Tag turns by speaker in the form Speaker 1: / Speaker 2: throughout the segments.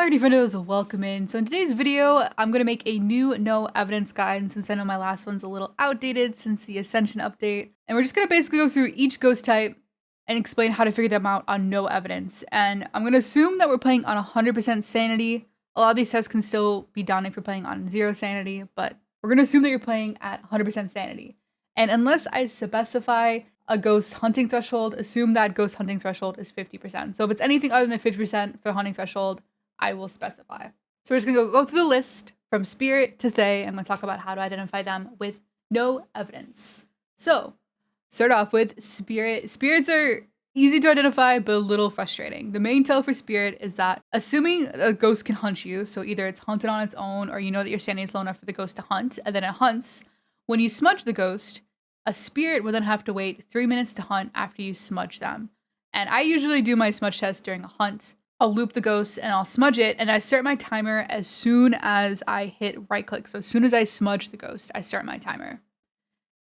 Speaker 1: Alrighty friendos, welcome in. So in today's video, I'm going to make a new no evidence guide, and since I know my last one's a little outdated since the Ascension update. And we're just going to basically go through each ghost type and explain how to figure them out on no evidence. And I'm going to assume that we're playing on 100% sanity. A lot of these tests can still be done if you're playing on 0 sanity, but we're going to assume that you're playing at 100% sanity. And unless I specify a ghost hunting threshold, assume that ghost hunting threshold is 50%. So if it's anything other than 50% for hunting threshold, I will specify. So we're just gonna go through the list from Spirit to Thaye. I'm gonna talk about how to identify them with no evidence. So start off with Spirit. Spirits are easy to identify, but a little frustrating. The main tell for Spirit is that assuming a ghost can hunt you, so either it's hunted on its own or you know that your sanity is low enough for the ghost to hunt, and then it hunts. When you smudge the ghost, a spirit will then have to wait 3 minutes to hunt after you smudge them. And I usually do my smudge test during a hunt. I'll loop the ghost and I'll smudge it, and I start my timer as soon as I hit right click. So as soon as I smudge the ghost, I start my timer.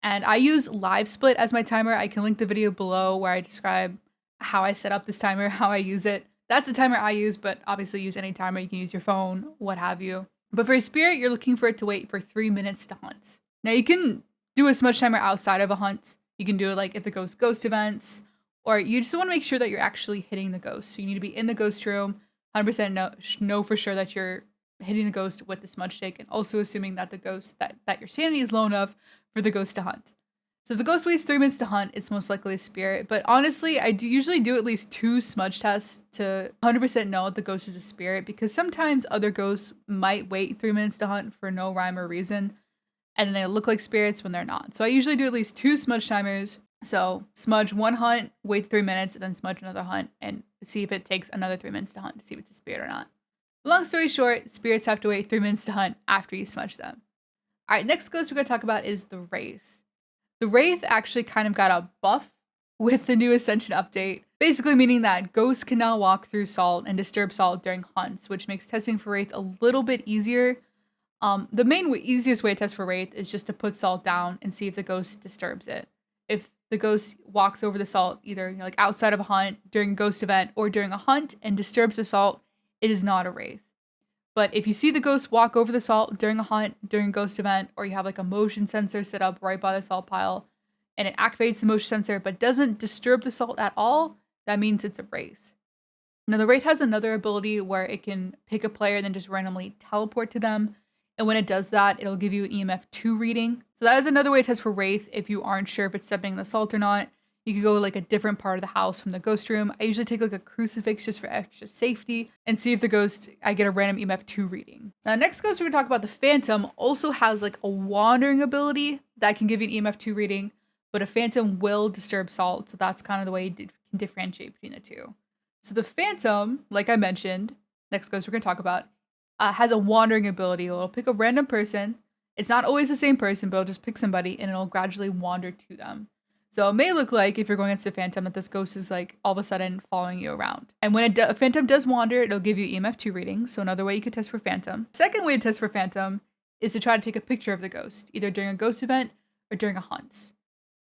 Speaker 1: And I use live split as my timer. I can link the video below where I describe how I set up this timer, how I use it. That's the timer I use, but obviously use any timer. You can use your phone, what have you. But for a spirit, you're looking for it to wait for 3 minutes to hunt. Now you can do a smudge timer outside of a hunt. You can do it like if the ghost events, or you just want to make sure that you're actually hitting the ghost. So you need to be in the ghost room, 100% know for sure that you're hitting the ghost with the smudge stick, and also assuming that the ghost, that your sanity is low enough for the ghost to hunt. So if the ghost waits 3 minutes to hunt, it's most likely a spirit. But honestly, I usually do at least 2 smudge tests to 100% know if the ghost is a spirit, because sometimes other ghosts might wait 3 minutes to hunt for no rhyme or reason, and then they look like spirits when they're not. So I usually do at least 2 smudge timers. So smudge one hunt, wait 3 minutes, and then smudge another hunt and see if it takes another 3 minutes to hunt to see if it's a spirit or not. Long story short, spirits have to wait 3 minutes to hunt after you smudge them. All right, next ghost we're going to talk about is the Wraith. The Wraith actually kind of got a buff with the new Ascension update, basically meaning that ghosts can now walk through salt and disturb salt during hunts, which makes testing for Wraith a little bit easier. The easiest way to test for Wraith is just to put salt down and see if the ghost disturbs it. If the ghost walks over the salt, either like outside of a hunt, during a ghost event, or during a hunt and disturbs the salt, it is not a Wraith. But if you see the ghost walk over the salt during a hunt, during a ghost event, or you have like a motion sensor set up right by the salt pile, and it activates the motion sensor but doesn't disturb the salt at all, that means it's a Wraith. Now the Wraith has another ability where it can pick a player and then just randomly teleport to them. And when it does that, it'll give you an EMF 2 reading. So that is another way to test for Wraith if you aren't sure if it's stepping in the salt or not. You could go to like a different part of the house from the ghost room. I usually take like a crucifix just for extra safety and see if the ghost, I get a random EMF 2 reading. Now next ghost we're gonna talk about, the Phantom, also has like a wandering ability that can give you an EMF 2 reading, but a Phantom will disturb salt. So that's kind of the way you can differentiate between the two. So the Phantom, like I mentioned, next ghost we're gonna talk about, has a wandering ability. It'll pick a random person. It's not always the same person, but it'll just pick somebody and it'll gradually wander to them. So it may look like, if you're going against a Phantom, that this ghost is like all of a sudden following you around. And when a Phantom does wander, it'll give you EMF 2 readings. So another way you could test for Phantom. Second way to test for Phantom is to try to take a picture of the ghost, either during a ghost event or during a hunt.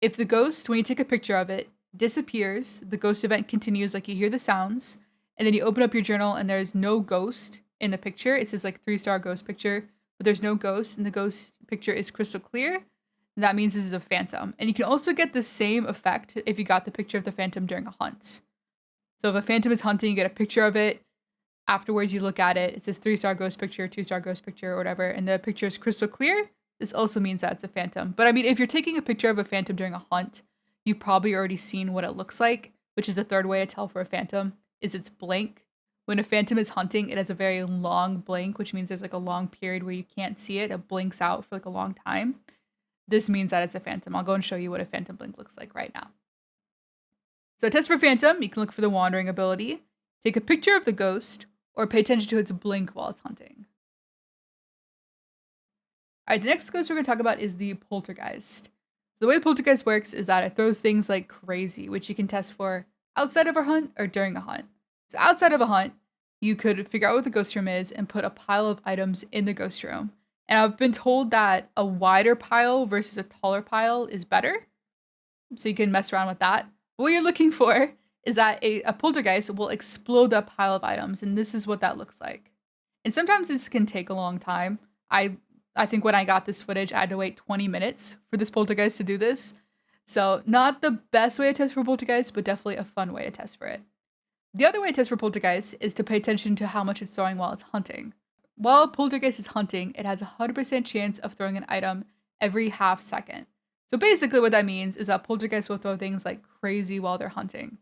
Speaker 1: If the ghost, when you take a picture of it, disappears, the ghost event continues, like you hear the sounds, and then you open up your journal and there's no ghost in the picture. It says like 3-star ghost picture, but there's no ghost, and the ghost picture is crystal clear. That means this is a Phantom. And you can also get the same effect if you got the picture of the Phantom during a hunt. So if a Phantom is hunting, you get a picture of it. Afterwards, you look at it. It says 3-star ghost picture, 2-star ghost picture, or whatever, and the picture is crystal clear. This also means that it's a Phantom. But I mean, if you're taking a picture of a Phantom during a hunt, you've probably already seen what it looks like, which is the third way to tell for a Phantom, is it's blank. When a Phantom is hunting, it has a very long blink, which means there's like a long period where you can't see it. It blinks out for like a long time. This means that it's a Phantom. I'll go and show you what a Phantom blink looks like right now. So test for Phantom, you can look for the wandering ability, take a picture of the ghost, or pay attention to its blink while it's hunting. All right, the next ghost we're going to talk about is the Poltergeist. The way Poltergeist works is that it throws things like crazy, which you can test for outside of a hunt or during a hunt. So outside of a hunt, you could figure out what the ghost room is and put a pile of items in the ghost room. And I've been told that a wider pile versus a taller pile is better. So you can mess around with that. But what you're looking for is that a poltergeist will explode that pile of items. And this is what that looks like. And sometimes this can take a long time. I think when I got this footage, I had to wait 20 minutes for this poltergeist to do this. So not the best way to test for poltergeist, but definitely a fun way to test for it. The other way to test for poltergeist is to pay attention to how much it's throwing while it's hunting. While a poltergeist is hunting, it has a 100% chance of throwing an item every half second. So basically what that means is that poltergeists will throw things like crazy while they're hunting.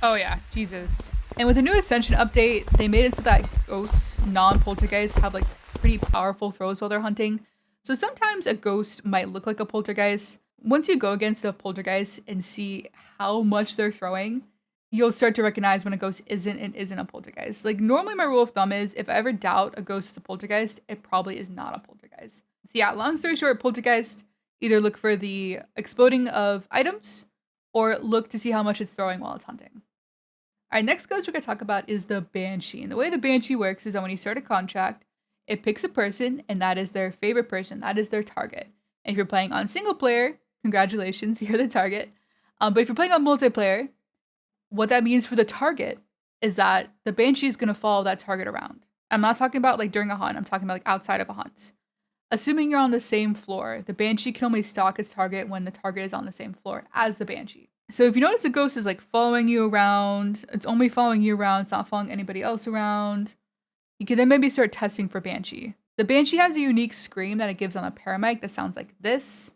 Speaker 1: Oh yeah, Jesus. And with the new Ascension update, they made it so that ghosts, non-poltergeists, have like pretty powerful throws while they're hunting. So sometimes a ghost might look like a poltergeist. Once you go against a poltergeist and see how much they're throwing, you'll start to recognize when a ghost isn't and isn't a poltergeist. Like normally my rule of thumb is if I ever doubt a ghost is a poltergeist, it probably is not a poltergeist. So yeah, long story short, poltergeist, either look for the exploding of items or look to see how much it's throwing while it's hunting. All right, next ghost we're going to talk about is the Banshee. And the way the Banshee works is that when you start a contract, it picks a person, and that is their favorite person. That is their target. And if you're playing on single player, congratulations, you're the target. But if you're playing on multiplayer, what that means for the target is that the Banshee is going to follow that target around. I'm not talking about like during a hunt. I'm talking about like outside of a hunt. Assuming you're on the same floor, the Banshee can only stalk its target when the target is on the same floor as the Banshee. So if you notice a ghost is like following you around, it's only following you around, it's not following anybody else around, you can then maybe start testing for Banshee. The Banshee has a unique scream that it gives on a paramic that sounds like this.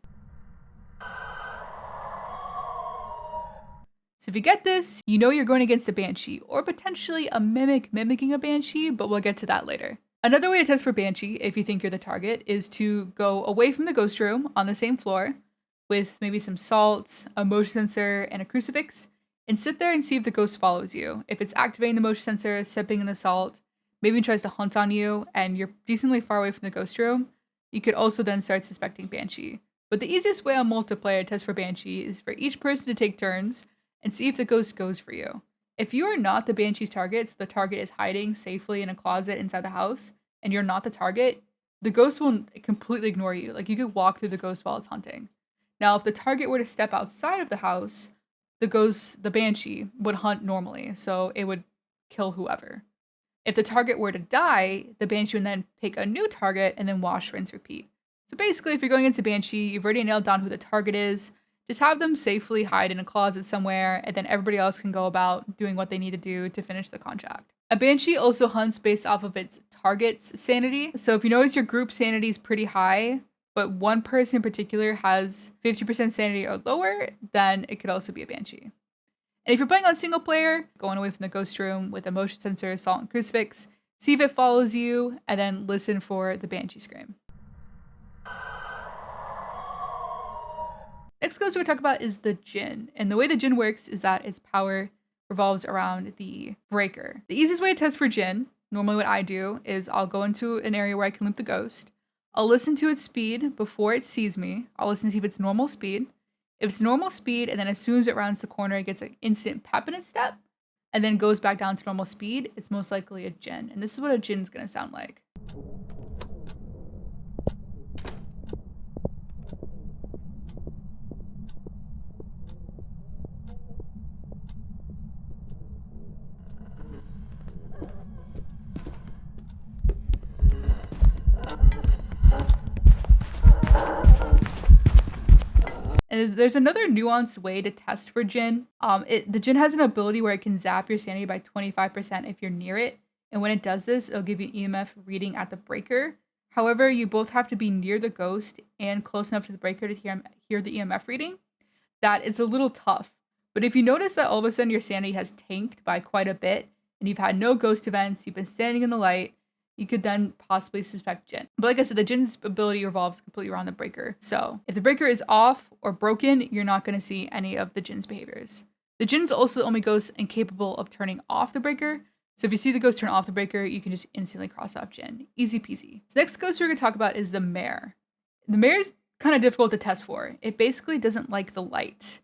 Speaker 1: So if you get this, you know you're going against a Banshee, or potentially a mimic mimicking a Banshee, but we'll get to that later. Another way to test for Banshee, if you think you're the target, is to go away from the ghost room on the same floor, with maybe some salt, a motion sensor, and a crucifix, and sit there and see if the ghost follows you. If it's activating the motion sensor, sipping in the salt, maybe tries to hunt on you, and you're decently far away from the ghost room, you could also then start suspecting Banshee. But the easiest way on multiplayer to test for Banshee is for each person to take turns and see if the ghost goes for you. If you are not the Banshee's target, so the target is hiding safely in a closet inside the house, and you're not the target, the ghost will completely ignore you. Like you could walk through the ghost while it's hunting. Now, if the target were to step outside of the house, the Banshee would hunt normally, so it would kill whoever. If the target were to die, the Banshee would then pick a new target and then wash, rinse, repeat. So basically, if you're going into Banshee, you've already nailed down who the target is. Just have them safely hide in a closet somewhere, and then everybody else can go about doing what they need to do to finish the contract. A Banshee also hunts based off of its target's sanity. So if you notice your group sanity is pretty high, but one person in particular has 50% sanity or lower, then it could also be a Banshee. And if you're playing on single player, going away from the ghost room with a motion sensor, salt, and crucifix, see if it follows you, and then listen for the Banshee scream. Next ghost we're going to talk about is the Jinn. And the way the Jinn works is that its power revolves around the breaker. The easiest way to test for Jinn, normally what I do, is I'll go into an area where I can loop the ghost. I'll listen to its speed before it sees me. I'll listen to see if it's normal speed. If it's normal speed, and then as soon as it rounds the corner, it gets an instant pep in its step, and then goes back down to normal speed, it's most likely a Jinn. And this is what a Jinn's gonna sound like. And there's another nuanced way to test for Jinn. The Jinn has an ability where it can zap your sanity by 25% if you're near it. And when it does this, it'll give you an EMF reading at the breaker. However, you both have to be near the ghost and close enough to the breaker to hear the EMF reading. That it's a little tough. But if you notice that all of a sudden your sanity has tanked by quite a bit, and you've had no ghost events, you've been standing in the light, you could then possibly suspect Jinn. But like I said, the Jinn's ability revolves completely around the breaker. So if the breaker is off or broken, you're not going to see any of the Jinn's behaviors. The Jinn's also the only ghost incapable of turning off the breaker. So if you see the ghost turn off the breaker, you can just instantly cross off Jinn. Easy peasy. So the next ghost we're going to talk about is the Mare. The Mare is kind of difficult to test for. It basically doesn't like the light.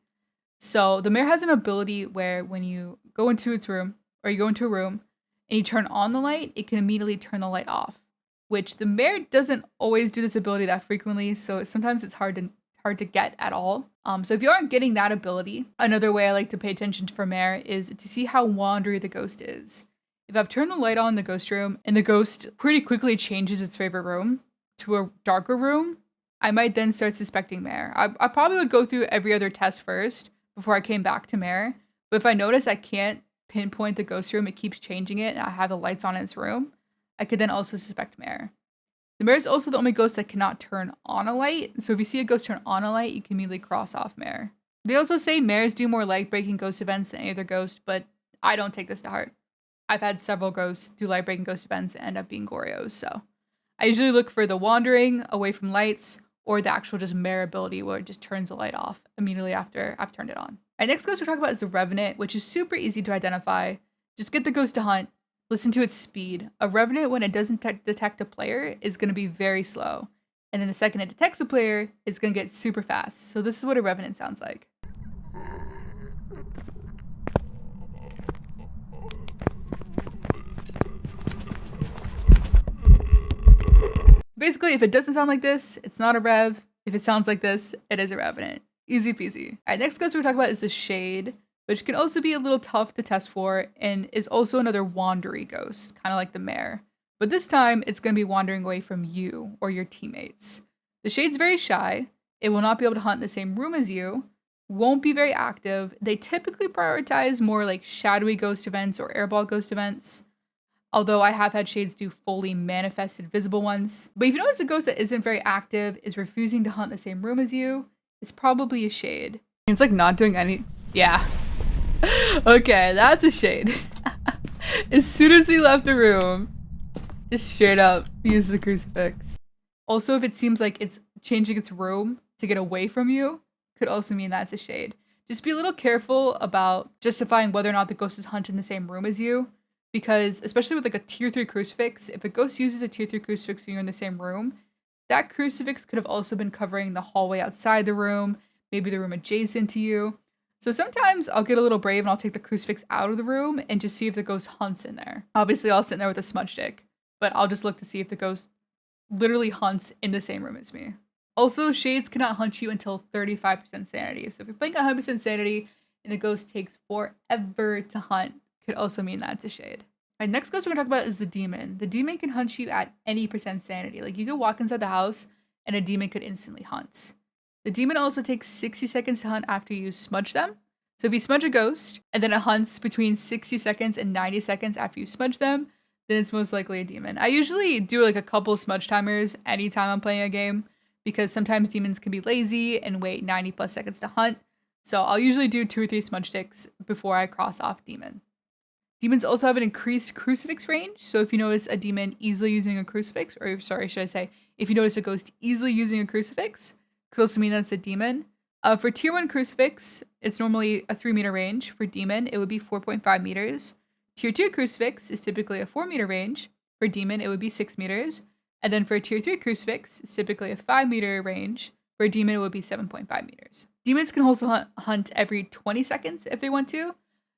Speaker 1: So the Mare has an ability where when you go into its room, or you go into a room, and you turn on the light, it can immediately turn the light off, which the Mare doesn't always do this ability that frequently, so sometimes it's hard hard to get at all. So if you aren't getting that ability, another way I like to pay attention for Mare is to see how wandery the ghost is. If I've turned the light on in the ghost room and the ghost pretty quickly changes its favorite room to a darker room, I might then start suspecting Mare. I probably would go through every other test first before I came back to Mare. But if I notice I can't pinpoint the ghost room, it keeps changing it, and I have the lights on in its room, I could then also suspect Mare. The Mare is also the only ghost that cannot turn on a light, so if you see a ghost turn on a light, you can immediately cross off Mare. They also say Mares do more light-breaking ghost events than any other ghost, but I don't take this to heart. I've had several ghosts do light-breaking ghost events and end up being Goryos, so I usually look for the wandering away from lights or the actual just Mare ability where it just turns the light off immediately after I've turned it on. Our next ghost we're talking about is the Revenant, which is super easy to identify. Just get the ghost to hunt. Listen to its speed. A Revenant, when it doesn't detect a player, is going to be very slow. And then the second it detects a player, it's going to get super fast. So this is what a Revenant sounds like. Basically, if it doesn't sound like this, it's not a Rev. If it sounds like this, it is a Revenant. Easy peasy. Alright, next ghost we're talking about is the Shade, which can also be a little tough to test for and is also another wandery ghost, kind of like the Mare. But this time, it's going to be wandering away from you or your teammates. The Shade's very shy. It will not be able to hunt in the same room as you, won't be very active. They typically prioritize more like shadowy ghost events or airball ghost events, although I have had Shades do fully manifested visible ones. But if you notice a ghost that isn't very active, is refusing to hunt in the same room as you, it's probably a Shade. It's like not doing any... Yeah. Okay, that's a Shade. As soon as he left the room, just straight up use the crucifix. Also, if it seems like it's changing its room to get away from you, could also mean that's a Shade. Just be a little careful about justifying whether or not the ghost is hunting in the same room as you, because especially with like a tier 3 crucifix, if a ghost uses a tier 3 crucifix and you're in the same room, that crucifix could have also been covering the hallway outside the room, maybe the room adjacent to you. So sometimes I'll get a little brave and I'll take the crucifix out of the room and just see if the ghost hunts in there. Obviously, I'll sit in there with a smudge stick, but I'll just look to see if the ghost literally hunts in the same room as me. Also, Shades cannot hunt you until 35% sanity. So if you're playing 100% sanity and the ghost takes forever to hunt, could also mean that's a Shade. All right, next ghost we're gonna talk about is the Demon. The Demon can hunt you at any percent sanity. Like you could walk inside the house and a demon could instantly hunt. The demon also takes 60 seconds to hunt after you smudge them. So if you smudge a ghost and then it hunts between 60 seconds and 90 seconds after you smudge them, then it's most likely a demon. I usually do like a couple smudge timers anytime I'm playing a game because sometimes demons can be lazy and wait 90 plus seconds to hunt. So I'll usually do 2 or 3 smudge sticks before I cross off demon. Demons also have an increased crucifix range. So if you notice a demon easily using a crucifix, or sorry, should I say, if you notice a ghost easily using a crucifix, could also mean that's a demon. For tier 1 crucifix, it's normally a 3 meter range. For demon, it would be 4.5 meters. Tier 2 crucifix is typically a 4 meter range. For demon, it would be 6 meters. And then for tier 3 crucifix, it's typically a 5 meter range. For demon, it would be 7.5 meters. Demons can also hunt every 20 seconds if they want to.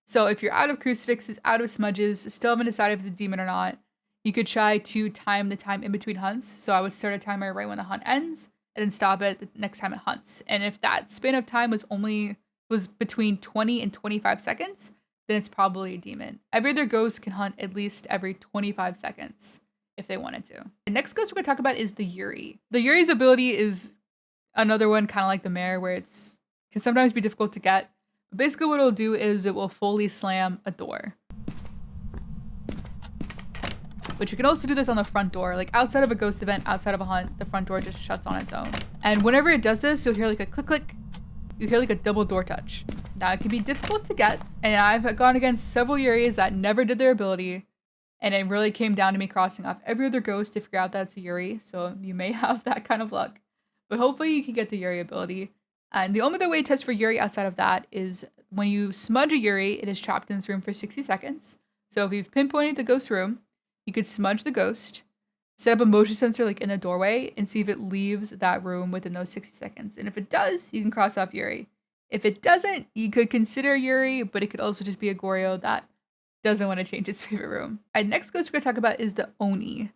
Speaker 1: So if you're out of crucifixes, out of smudges, still haven't decided if it's a demon or not, you could try to time the time in between hunts. So I would start a timer right when the hunt ends, and then stop it the next time it hunts. And if that span of time was between 20 and 25 seconds, then it's probably a demon. Every other ghost can hunt at least every 25 seconds if they wanted to. The next ghost we're going to talk about is the Yurei. The Yurei's ability is another one kind of like the Mare where it's can sometimes be difficult to get. But basically what it'll do is it will fully slam a door. Which you can also do this on the front door. Like outside of a ghost event, outside of a hunt, the front door just shuts on its own. And whenever it does this, you'll hear like a click click. You hear like a double door touch. Now it can be difficult to get. And I've gone against several Yureis that never did their ability. And it really came down to me crossing off every other ghost to figure out that it's a Yurei. So you may have that kind of luck. But hopefully you can get the Yurei ability. And the only other way to test for Yurei outside of that is when you smudge a Yurei, it is trapped in this room for 60 seconds. So if you've pinpointed the ghost room, you could smudge the ghost, set up a motion sensor like in the doorway, and see if it leaves that room within those 60 seconds. And if it does, you can cross off Yurei. If it doesn't, you could consider Yurei, but it could also just be a Goryo that doesn't want to change its favorite room. Next ghost we're going to talk about is the Oni.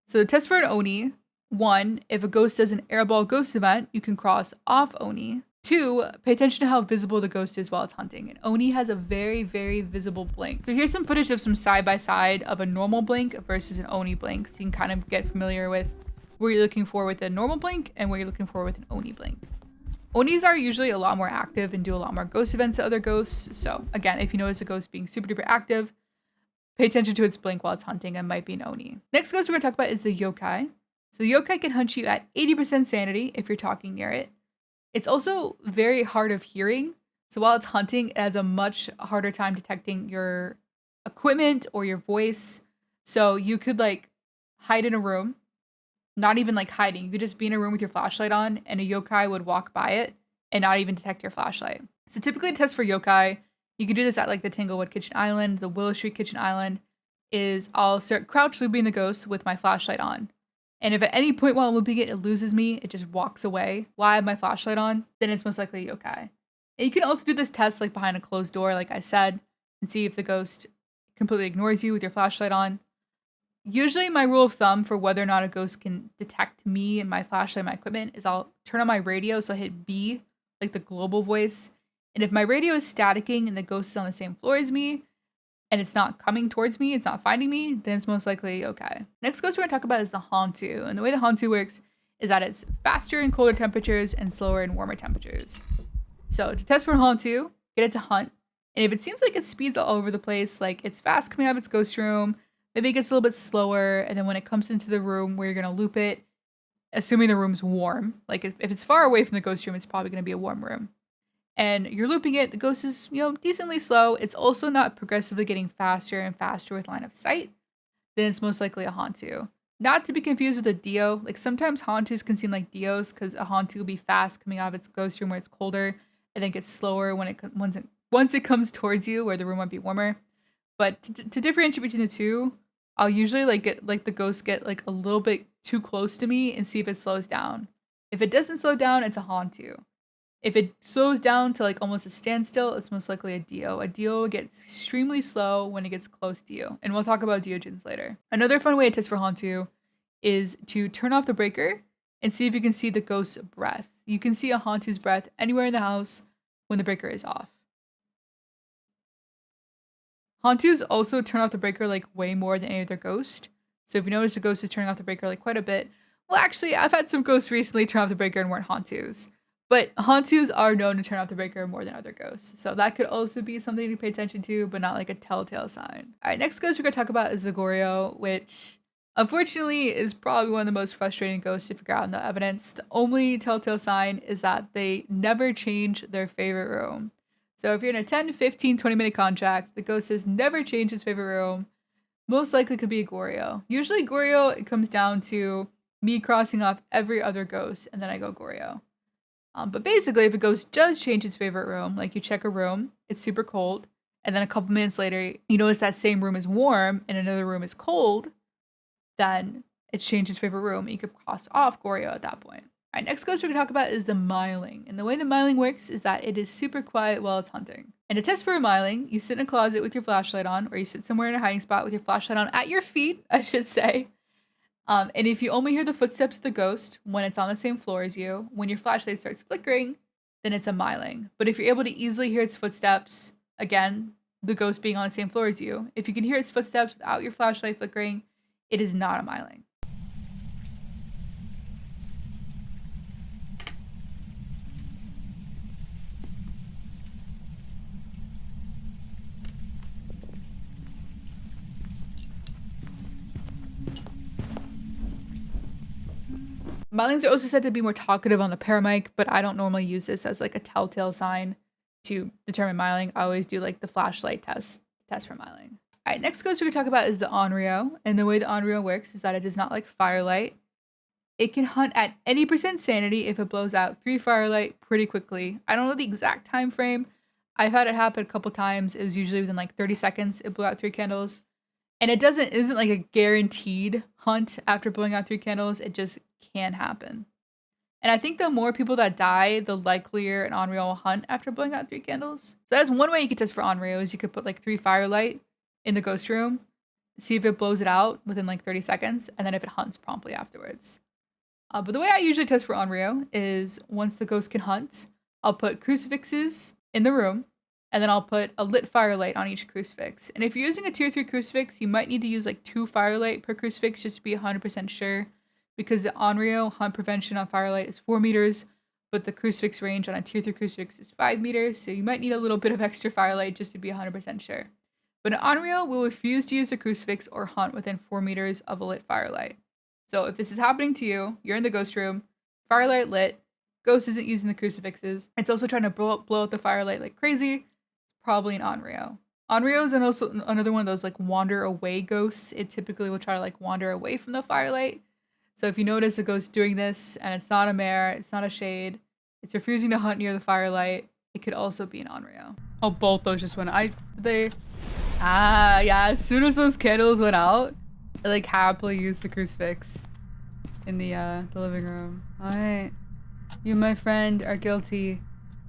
Speaker 1: So the test for an Oni, 1, if a ghost does an airball ghost event, you can cross off Oni. 2, pay attention to how visible the ghost is while it's hunting. And Oni has a very, very visible blink. So here's some footage of some side-by-side of a normal blink versus an Oni blink. So you can kind of get familiar with where you're looking for with a normal blink and where you're looking for with an Oni blink. Onis are usually a lot more active and do a lot more ghost events than other ghosts. So again, if you notice a ghost being super duper active, pay attention to its blink while it's hunting and might be an Oni. Next ghost we're gonna talk about is the Yokai. So the Yokai can hunt you at 80% sanity if you're talking near it. It's also very hard of hearing. So while it's hunting, it has a much harder time detecting your equipment or your voice. So you could like hide in a room, not even like hiding. You could just be in a room with your flashlight on and a yokai would walk by it and not even detect your flashlight. So typically a test for yokai, you could do this at like the Tanglewood Kitchen Island, the Willow Street Kitchen Island, is I'll start crouch looping the ghost with my flashlight on. And if at any point while I'm looping it, it loses me, it just walks away while I have my flashlight on, then it's most likely a yokai. And you can also do this test like behind a closed door, like I said, and see if the ghost completely ignores you with your flashlight on. Usually my rule of thumb for whether or not a ghost can detect me and my flashlight and my equipment is I'll turn on my radio, so I hit B, like the global voice. And if my radio is staticking and the ghost is on the same floor as me, and it's not coming towards me, it's not finding me, then it's most likely okay. Next ghost we're gonna talk about is the Hantu. And the way the Hantu works is that it's faster in colder temperatures and slower in warmer temperatures. So to test for Hantu, get it to hunt. And if it seems like it speeds all over the place, like it's fast coming out of its ghost room, maybe it gets a little bit slower, and then when it comes into the room where you're gonna loop it, assuming the room's warm, like if it's far away from the ghost room, it's probably gonna be a warm room. And you're looping it, the ghost is, decently slow. It's also not progressively getting faster and faster with line of sight, then it's most likely a Hantu. Not to be confused with a Dio. Like sometimes Hantus can seem like Dios because a Hantu will be fast coming out of its ghost room where it's colder, and then gets slower when once it comes towards you where the room might be warmer. But to differentiate between the two, I'll usually get the ghost get like a little bit too close to me and see if it slows down. If it doesn't slow down, it's a Hantu. If it slows down to like almost a standstill, it's most likely a Dio. A Dio gets extremely slow when it gets close to you. And we'll talk about Deogens later. Another fun way to test for Hantu is to turn off the breaker and see if you can see the ghost's breath. You can see a Hantu's breath anywhere in the house when the breaker is off. Hantus also turn off the breaker like way more than any other ghost. So if you notice a ghost is turning off the breaker like quite a bit, well actually I've had some ghosts recently turn off the breaker and weren't Hantus. But Hantus are known to turn off the breaker more than other ghosts. So that could also be something to pay attention to, but not like a telltale sign. Alright, next ghost we're going to talk about is the Goryo, which unfortunately is probably one of the most frustrating ghosts to figure out in the evidence. The only telltale sign is that they never change their favorite room. So if you're in a 10, 15, 20-minute contract, the ghost has never changed its favorite room. Most likely could be a Goryo. Usually Goryo, it comes down to me crossing off every other ghost, and then I go Goryo. But basically, if a ghost does change its favorite room, like you check a room, it's super cold, and then a couple minutes later, you notice that same room is warm and another room is cold, then it's changed its favorite room, and you could cross off Goryo at that point. All right, next ghost we're going to talk about is the Myling. And the way the Myling works is that it is super quiet while it's hunting. And to test for a Myling, you sit in a closet with your flashlight on, or you sit somewhere in a hiding spot with your flashlight on at your feet, I should say. And if you only hear the footsteps of the ghost when it's on the same floor as you, when your flashlight starts flickering, then it's a Myling. But if you're able to easily hear its footsteps, again, the ghost being on the same floor as you, if you can hear its footsteps without your flashlight flickering, it is not a Myling. Mylings are also said to be more talkative on the paramic, but I don't normally use this as like a telltale sign to determine Myling. I always do like the flashlight test for Myling. All right, next ghost we're gonna talk about is the Onryo. And the way the Onryo works is that it does not like firelight. It can hunt at any percent sanity if it blows out 3 firelight pretty quickly. I don't know the exact time frame. I've had it happen a couple times. It was usually within like 30 seconds. It blew out 3 candles. And it isn't like a guaranteed hunt after blowing out 3 candles. It just can happen. And I think the more people that die, the likelier an Onryo will hunt after blowing out 3 candles. So that's one way you could test for Onryo is you could put like 3 firelight in the ghost room, see if it blows it out within like 30 seconds, and then if it hunts promptly afterwards. But the way I usually test for Onryo is once the ghost can hunt, I'll put crucifixes in the room, and then I'll put a lit firelight on each crucifix. And if you're using a tier 3 crucifix, you might need to use like 2 firelight per crucifix just to be 100% sure, because the Onryo hunt prevention on firelight is 4 meters, but the crucifix range on a tier 3 crucifix is 5 meters, so you might need a little bit of extra firelight just to be 100% sure. But an Onryo will refuse to use the crucifix or hunt within 4 meters of a lit firelight. So if this is happening to you, you're in the ghost room, firelight lit, ghost isn't using the crucifixes, it's also trying to blow out the firelight like crazy, it's probably an Onryo. Onryo is also another one of those like wander away ghosts. It typically will try to like wander away from the firelight. So if you notice a ghost doing this and it's not a Mare, it's not a shade, it's refusing to hunt near the firelight, it could also be an Onryo. Oh, both those just went out. Yeah, as soon as those candles went out, I like happily used the crucifix in the living room. Alright. You, my friend, are guilty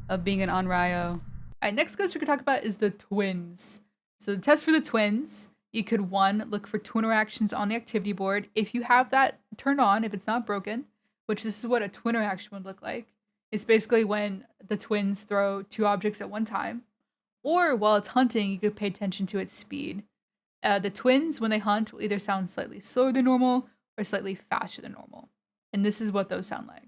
Speaker 1: of being an Onryo. Alright, next ghost we're gonna talk about is the twins. So the test for the twins, you could 1, look for twin interactions on the activity board. If you have that turned on, if it's not broken, which this is what a twin interaction would look like. It's basically when the twins throw 2 objects at one time. Or while it's hunting, you could pay attention to its speed. The twins, when they hunt, will either sound slightly slower than normal or slightly faster than normal. And this is what those sound like.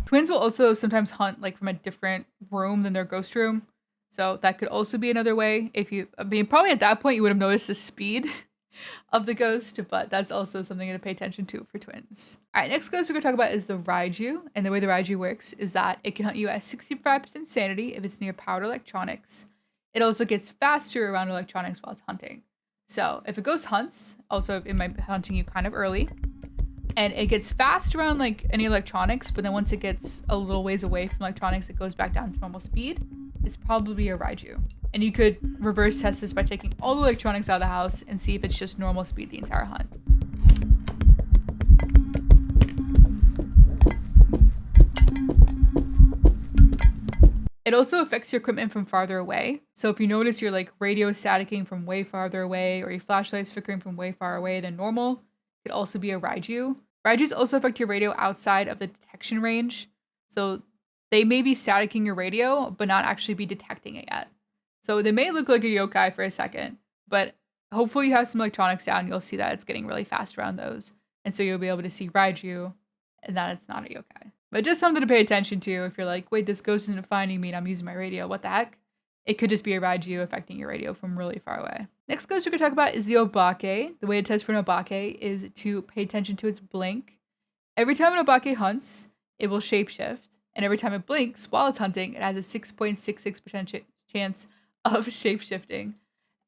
Speaker 1: Twins will also sometimes hunt like from a different room than their ghost room. So that could also be another way. Probably at that point you would have noticed the speed of the ghost, but that's also something to pay attention to for twins. All right, next ghost we're gonna talk about is the Raiju. And the way the Raiju works is that it can hunt you at 65% sanity if it's near powered electronics. It also gets faster around electronics while it's hunting. So if a ghost hunts, also it might be hunting you kind of early, and it gets fast around like any electronics, but then once it gets a little ways away from electronics, it goes back down to normal speed. It's probably a Raiju. And you could reverse test this by taking all the electronics out of the house and see if it's just normal speed the entire hunt. It also affects your equipment from farther away. So if you notice your like radio staticking from way farther away or your flashlight's flickering from way far away than normal, it could also be a Raiju. Raijus also affect your radio outside of the detection range. So they may be staticking your radio, but not actually be detecting it yet. So they may look like a yokai for a second, but hopefully you have some electronics down, you'll see that it's getting really fast around those. And so you'll be able to see Raiju and that it's not a yokai. But just something to pay attention to if you're like, wait, this ghost isn't finding me and I'm using my radio, what the heck? It could just be a Raiju affecting your radio from really far away. Next ghost we're going to talk about is the Obake. The way to test for an Obake is to pay attention to its blink. Every time an Obake hunts, it will shapeshift. And every time it blinks while it's hunting, it has a 6.66% chance of shapeshifting.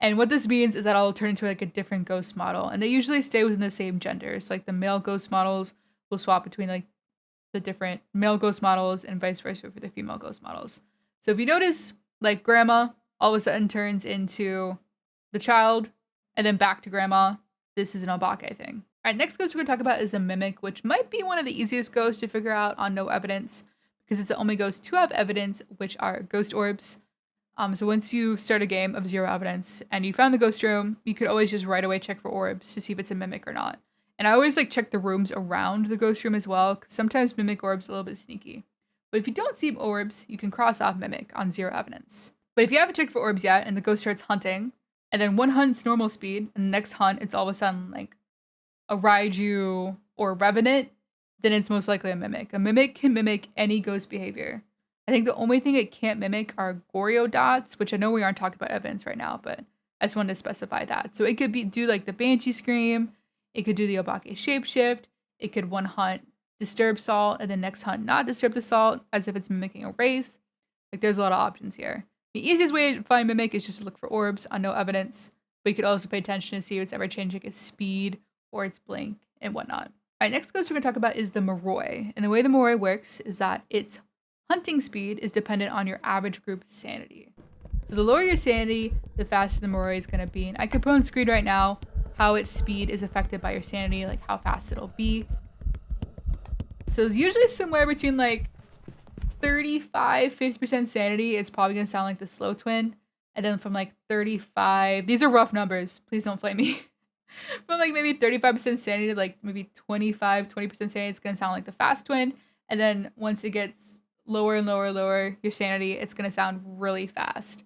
Speaker 1: And what this means is that I'll turn into like a different ghost model. And they usually stay within the same gender. So like the male ghost models will swap between like the different male ghost models and vice versa for the female ghost models. So if you notice, like grandma all of a sudden turns into the child and then back to grandma, this is an Obake thing. All right, next ghost we're going to talk about is the Mimic, which might be one of the easiest ghosts to figure out on no evidence because it's the only ghost to have evidence, which are ghost orbs. So once you start a game of 0 evidence and you found the ghost room, you could always just right away check for orbs to see if it's a Mimic or not. And I always like check the rooms around the ghost room as well, because sometimes Mimic orbs are a little bit sneaky. But if you don't see orbs, you can cross off Mimic on 0 evidence. But if you haven't checked for orbs yet and the ghost starts hunting, and then one hunt's normal speed, and the next hunt it's all of a sudden like a Raiju or Revenant, then it's most likely a Mimic. A Mimic can mimic any ghost behavior. I think the only thing it can't mimic are Goryo dots, which I know we aren't talking about evidence right now, but I just wanted to specify that. So it could do like the Banshee scream, it could do the Obake shapeshift, it could one hunt disturb salt, and the next hunt not disturb the salt, as if it's mimicking a Wraith. Like there's a lot of options here. The easiest way to find Mimic is just to look for orbs on no evidence, but you could also pay attention to see if it's ever changing its speed or its blink and whatnot. All right, next ghost we're going to talk about is the Moroi. And the way the Moroi works is that its hunting speed is dependent on your average group sanity. So the lower your sanity, the faster the Moroi is going to be. And I could put on screen right now how its speed is affected by your sanity, like how fast it'll be. So it's usually somewhere between like 35-50% sanity, it's probably going to sound like the slow twin. And then from like 35, these are rough numbers, please don't flame me. From like maybe 35% sanity to like maybe 20% sanity, it's going to sound like the fast twin. And then once it gets lower and lower and lower your sanity, it's going to sound really fast.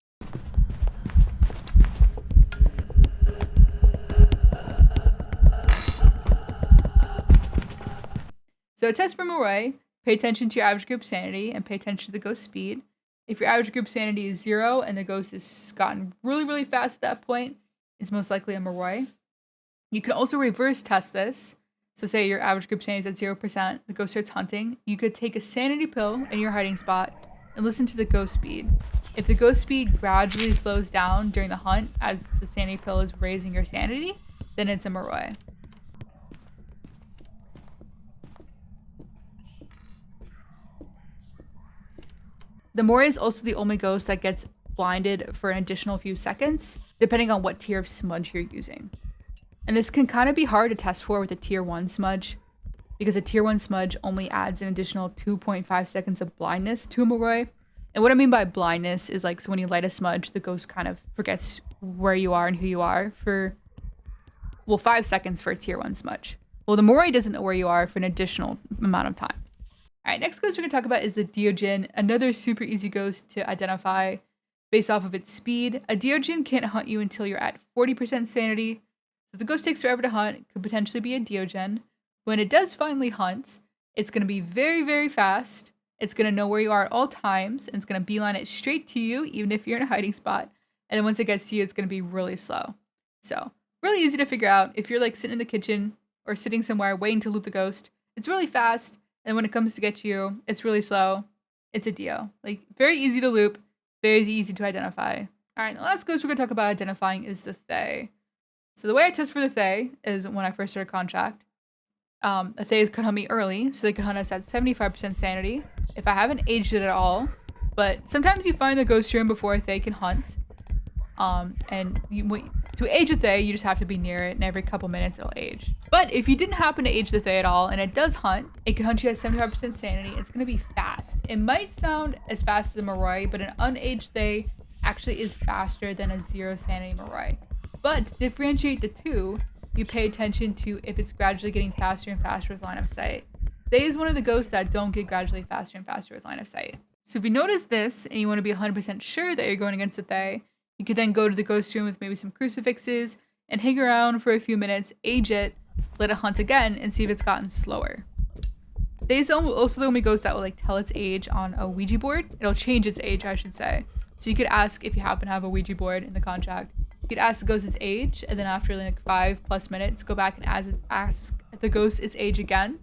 Speaker 1: So a test for Moroi, pay attention to your average group sanity and pay attention to the ghost speed. If your average group sanity is 0 and the ghost has gotten really, really fast at that point, it's most likely a Moroi. You can also reverse test this. So say your average group sanity is at 0%, the ghost starts hunting. You could take a sanity pill in your hiding spot and listen to the ghost speed. If the ghost speed gradually slows down during the hunt as the sanity pill is raising your sanity, then it's a Moroi. The Moroi is also the only ghost that gets blinded for an additional few seconds, depending on what tier of smudge you're using. And this can kind of be hard to test for with a tier 1 smudge, because a tier 1 smudge only adds an additional 2.5 seconds of blindness to a Moroi. And what I mean by blindness is like, so when you light a smudge, the ghost kind of forgets where you are and who you are for, well, 5 seconds for a tier 1 smudge. Well, the Moroi doesn't know where you are for an additional amount of time. All right, next ghost we're going to talk about is the Deogen, another super easy ghost to identify based off of its speed. A Deogen can't hunt you until you're at 40% sanity. So if the ghost takes forever to hunt, it could potentially be a Deogen. When it does finally hunt, it's going to be very, very fast. It's going to know where you are at all times, and it's going to beeline it straight to you, even if you're in a hiding spot. And then once it gets to you, it's going to be really slow. So really easy to figure out. If you're like sitting in the kitchen or sitting somewhere waiting to loop the ghost, it's really fast. And when it comes to get you, it's really slow. It's a Deo. Like, very easy to loop, very easy to identify. All right, the last ghost we're going to talk about identifying is the Thaye. So the way I test for the Thaye is when I first started contract. A Thaye could hunt me early, so they could hunt us at 75% sanity. If I haven't aged it at all, but sometimes you find the ghost room before a Thaye can hunt. And to age a Thaye, you just have to be near it, and every couple minutes it'll age. But if you didn't happen to age the Thaye at all, and it does hunt, it can hunt you at 75% sanity. It's going to be fast. It might sound as fast as a Moroi, but an unaged Thaye actually is faster than a 0 sanity Moroi. But to differentiate the two, you pay attention to if it's gradually getting faster and faster with line of sight. Thaye is one of the ghosts that don't get gradually faster and faster with line of sight. So if you notice this, and you want to be 100% sure that you're going against the Thaye, you could then go to the ghost room with maybe some crucifixes and hang around for a few minutes, age it, let it hunt again, and see if it's gotten slower. Thay's also the only ghost that will like tell its age on a Ouija board. It'll change its age, I should say. So you could ask, if you happen to have a Ouija board in the contract, you could ask the ghost its age, and then after like 5+ minutes, go back and ask the ghost its age again,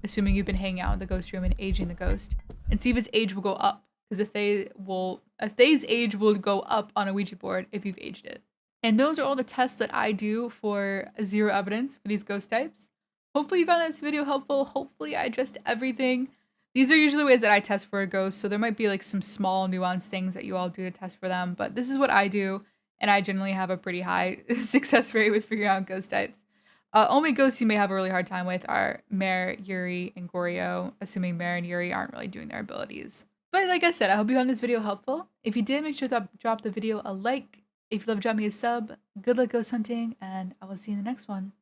Speaker 1: assuming you've been hanging out in the ghost room and aging the ghost, and see if its age will go up. Because a Thaye's age will go up on a Ouija board if you've aged it. And those are all the tests that I do for 0 evidence for these ghost types. Hopefully you found this video helpful. Hopefully I addressed everything. These are usually ways that I test for a ghost, so there might be like some small nuanced things that you all do to test for them, but this is what I do, and I generally have a pretty high success rate with figuring out ghost types. Only ghosts you may have a really hard time with are Mare, Yurei, and Goryo, assuming Mare and Yurei aren't really doing their abilities. But like I said, I hope you found this video helpful. If you did, make sure to drop the video a like. If you love, drop me a sub. Good luck ghost hunting, and I will see you in the next one.